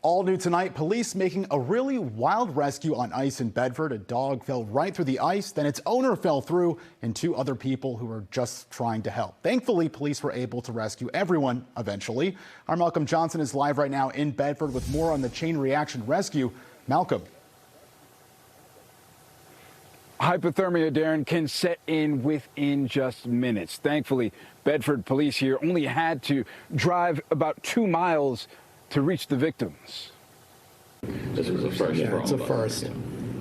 All new tonight, police making a really wild rescue on ice in Bedford. A dog fell right through the ice, then its owner fell through, and two other people who were just trying to help. Thankfully, police were able to rescue everyone eventually. Our Malcolm Johnson is live right now in Bedford with more on the chain reaction rescue. Malcolm. Hypothermia, Darren, can set in within just minutes. Thankfully, Bedford police here only had to drive about 2 miles to reach the victims. This was a first for all it's a of us. first.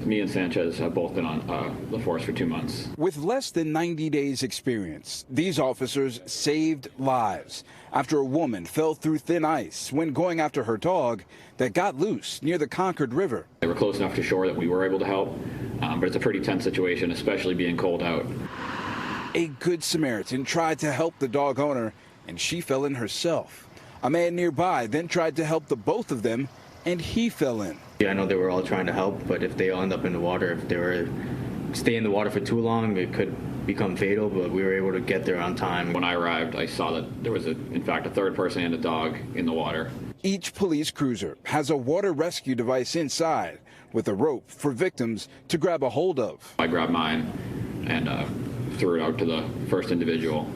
Me and Sanchez have both been on the force for 2 months. With less than 90 days experience, these officers saved lives after a woman fell through thin ice when going after her dog that got loose near the Concord River. They were close enough to shore that we were able to help, but it's a pretty tense situation, especially being cold out. A good Samaritan tried to help the dog owner, and she fell in herself. A man nearby then tried to help the both of them, and he fell in. Yeah, I know they were all trying to help, but if they all end up in the water, if they were stay in the water for too long, it could become fatal, but we were able to get there on time. When I arrived, I saw that there was, in fact, a third person and a dog in the water. Each police cruiser has a water rescue device inside with a rope for victims to grab a hold of. I grabbed mine and threw it out to the first individual.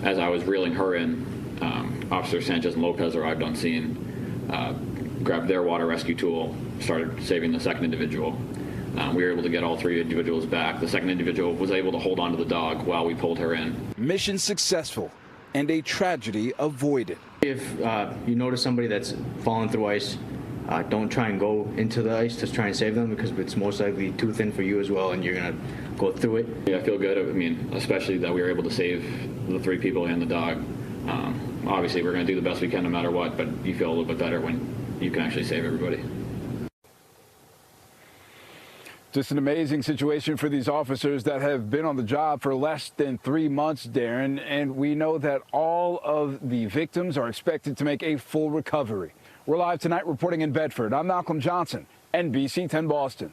As I was reeling her in, Officer Sanchez and Lopez arrived on scene, grabbed their water rescue tool, started saving the second individual. We were able to get all three individuals back. The second individual was able to hold on to the dog while we pulled her in. Mission successful and a tragedy avoided. If you notice somebody that's fallen through ice, don't try and go into the ice to try and save them, because it's most likely too thin for you as well, and you're going to go through it. Yeah, I feel good. I mean, especially that we were able to save the 3 people and the dog. Obviously, we're going to do the best we can no matter what, but you feel a little bit better when you can actually save everybody. Just an amazing situation for these officers that have been on the job for less than 3 months, Darren, and we know that all of the victims are expected to make a full recovery. We're live tonight reporting in Bedford. I'm Malcolm Johnson, NBC 10 Boston.